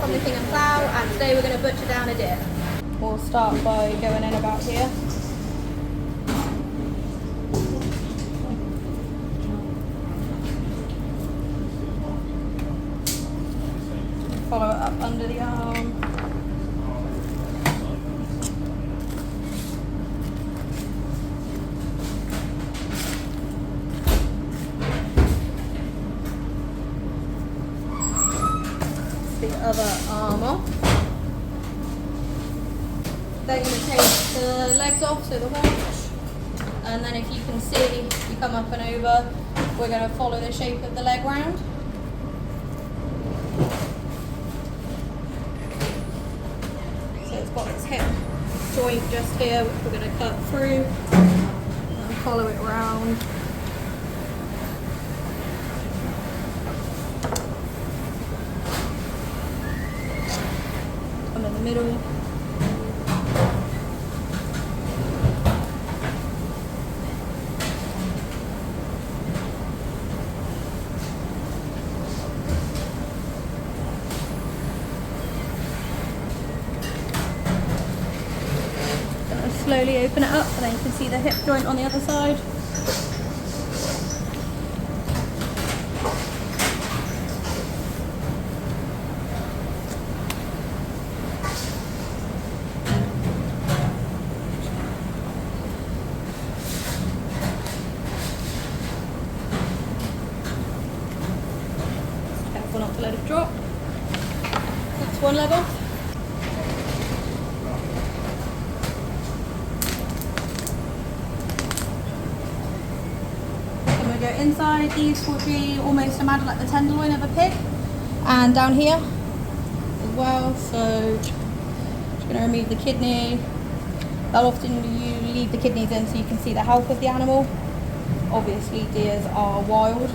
from the Kinghman Plough, and today we're going to butcher down a deer. We'll start by going in about here. Follow it up under the arm. The other arm off. Then you're going to take the legs off, so the haunch, and then if you can see, you come up and over, we're going to follow the shape of the leg round. So it's got this hip joint just here, which we're going to cut through and follow it round. Come in the middle. Slowly open it up, and then you can see the hip joint on the other side. Just careful not to let it drop. That's one leg off. Go inside. These will be almost imagine like the tenderloin of a pig, and down here as well. So just going to remove the kidney. They'll often you leave the kidneys in so you can see the health of the animal. Obviously deers are wild.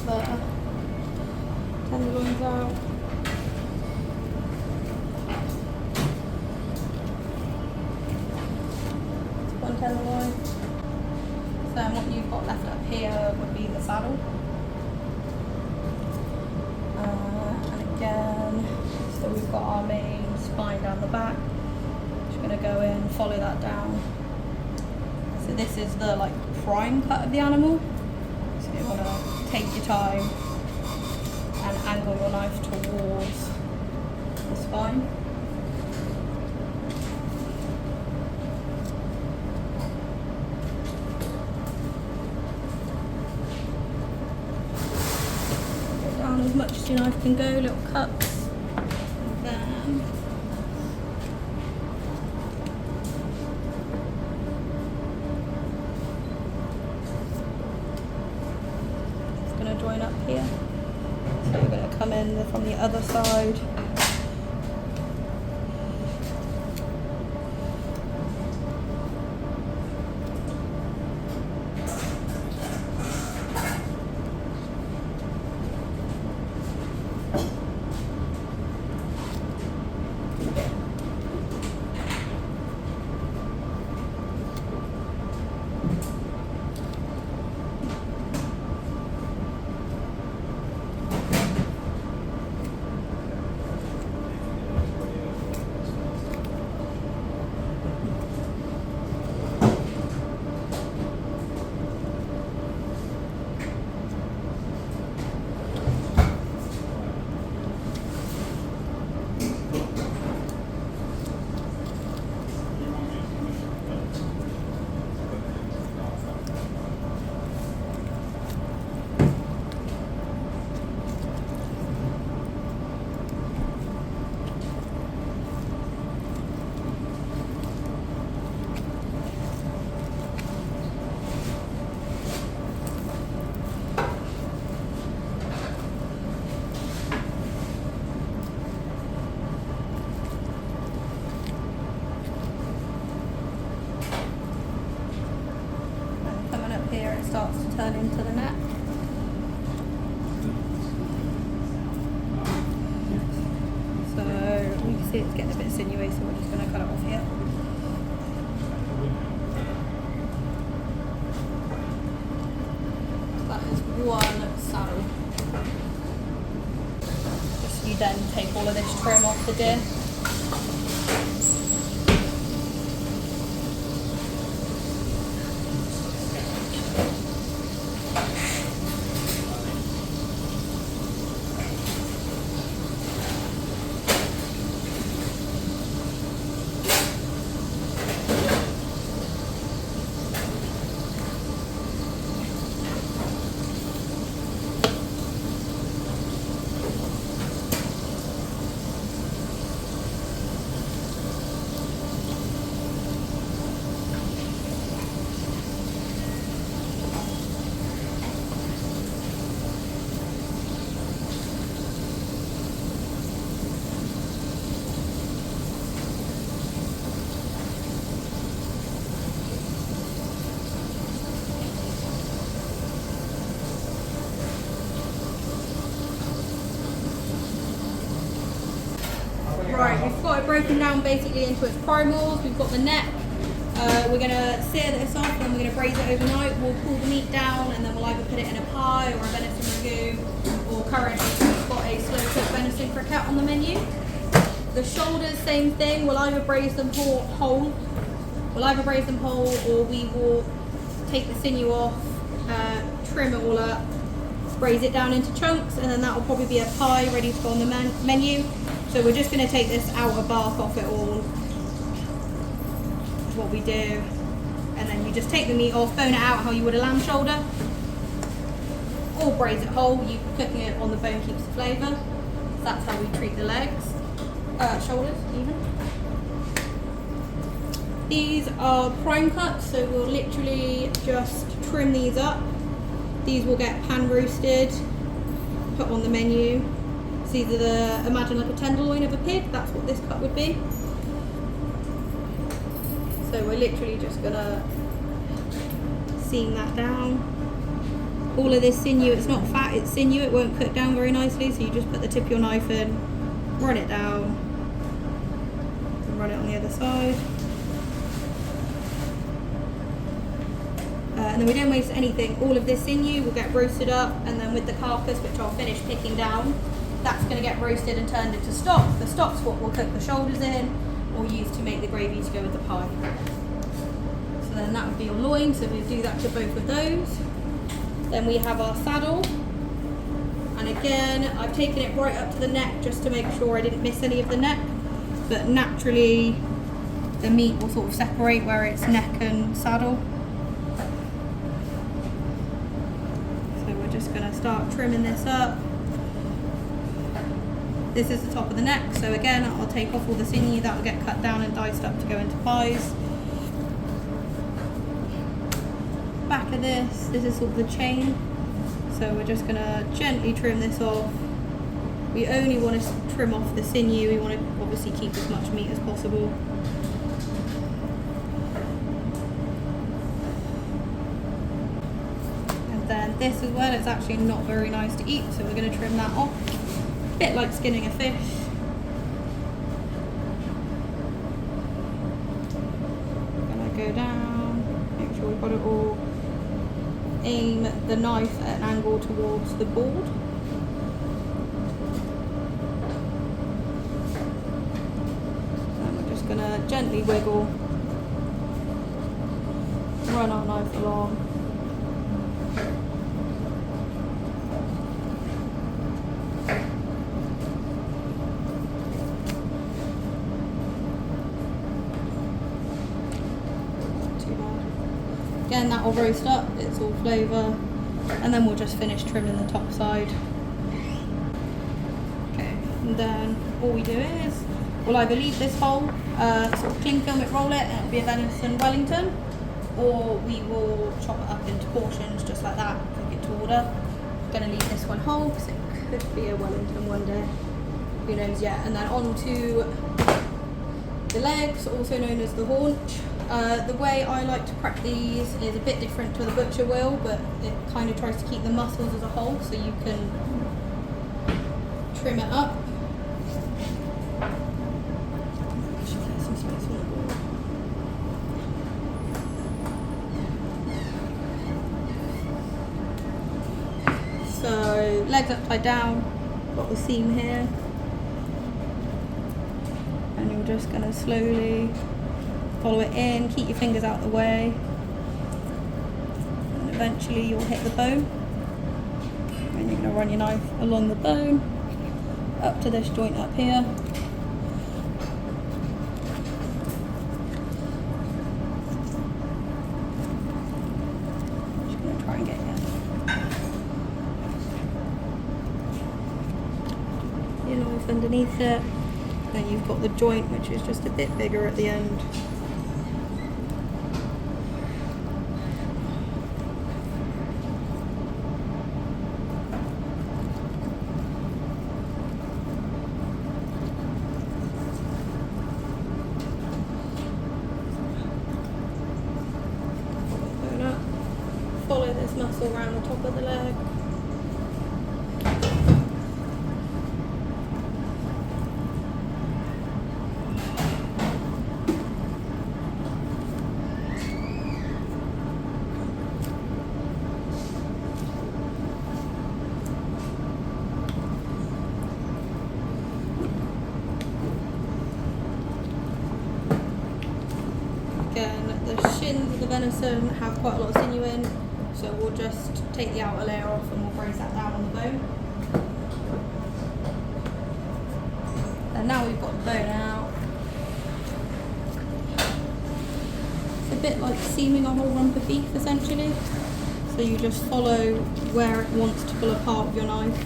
The tenderloins out. One tenderloin. So then what you've got left up here would be the saddle. And again, so we've got our main spine down the back. Just going to go in, follow that down. So this is the prime cut of the animal. So you want to take your time and angle your knife towards the spine. Go down as much as your knife can go, little cuts. And then join up here. So we're going to come in from the other side. starts to turn into the neck. So you can see it's getting a bit sinewy, so we're just going to cut it off here. That is one saddle. Just you then take all of this trim off the deer. Right, we've got it broken down basically into its primals. We've got the neck. We're going to sear this off and we're going to braise it overnight. We'll pull the meat down and then we'll either put it in a pie or a venison ragu, or currently we've got a slow cooked venison croquette on the menu. The shoulders, same thing. We'll either braise them whole. Or we will take the sinew off, trim it all up, braise it down into chunks, and then that will probably be a pie ready to go on the menu. So we're just going to take this outer bark off it all, is what we do, and then you just take the meat off, bone it out how you would a lamb shoulder, or braise it whole. Cooking it on the bone keeps the flavour. So that's how we treat the legs, shoulders even. These are prime cuts, so we'll literally just trim these up. These will get pan roasted, put on the menu. It's either imagine like a tenderloin of a pig, that's what this cut would be. So we're literally just gonna seam that down. All of this sinew, it's not fat, it's sinew, it won't cook down very nicely, so you just put the tip of your knife in, run it down, and run it on the other side. And then we don't waste anything. All of this sinew will get roasted up, and then with the carcass, which I'll finish picking down, that's going to get roasted and turned into stock. The stock's what we'll cook the shoulders in, or use to make the gravy to go with the pie. So then that would be your loin, so we'll do that to both of those. Then we have our saddle, and again, I've taken it right up to the neck just to make sure I didn't miss any of the neck, but naturally the meat will sort of separate where it's neck and saddle. So we're just going to start trimming this up. This is the top of the neck, so again I'll take off all the sinew, that will get cut down and diced up to go into pies. Back of this is sort of the chain, so we're just going to gently trim this off. We only want to trim off the sinew, we want to obviously keep as much meat as possible. And then this as well, it's actually not very nice to eat, so we're going to trim that off. Bit like skinning a fish. Gonna go down, make sure we've got it all. Aim the knife at an angle towards the board. And we're just gonna gently wiggle, run our knife along. Again, that will roast up, it's all flavour, and then we'll just finish trimming the top side. Okay, and then all we do is, we'll either leave this whole, sort of cling film it, roll it, and it'll be a venison Wellington, or we will chop it up into portions just like that, cook it to order. I'm going to leave this one whole because it could be a Wellington one day, who knows yet. And then on to the legs, also known as the haunch. The way I like to prep these is a bit different to the butcher will, but it kind of tries to keep the muscles as a whole, so you can trim it up. So legs upside down, got the seam here, and you're just going to slowly follow it in, keep your fingers out of the way, and eventually you'll hit the bone, and you're going to run your knife along the bone up to this joint up here. Just going to try and get your knife underneath it. Then you've got the joint, which is just a bit bigger at the end. Follow this muscle around the top of the leg. Again, the shins of the venison have quite a lot of sinew in, so we'll just take the outer layer off and we'll brace that down on the bone. And now we've got the bone out. It's a bit like seaming a whole rump of beef essentially. So you just follow where it wants to pull apart with your knife.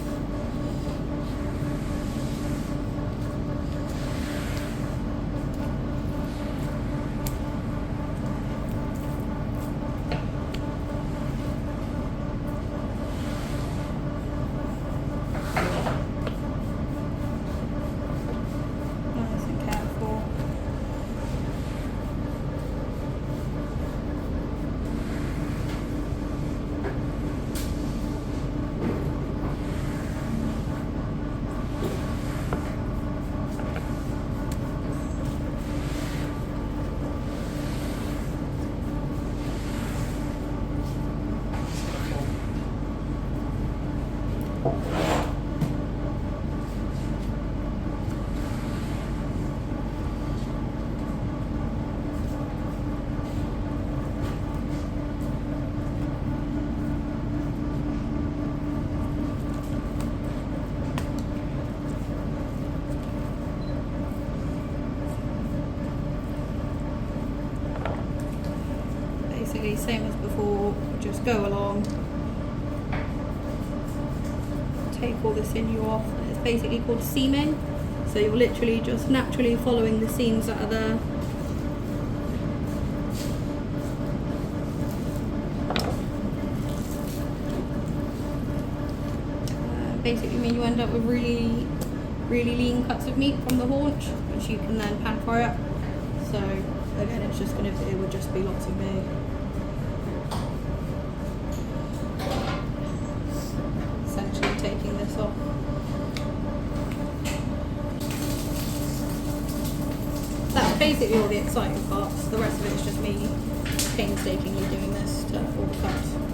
Basically same as before, just go along, take all the sinew off. It's basically called seaming, so you're literally just naturally following the seams that are there. Basically mean you end up with really lean cuts of meat from the haunch, which you can then pan fry up. So again, it would just be lots of meat. Essentially taking this off. That's basically all the exciting parts. The rest of it is just me painstakingly doing this to all the cuts.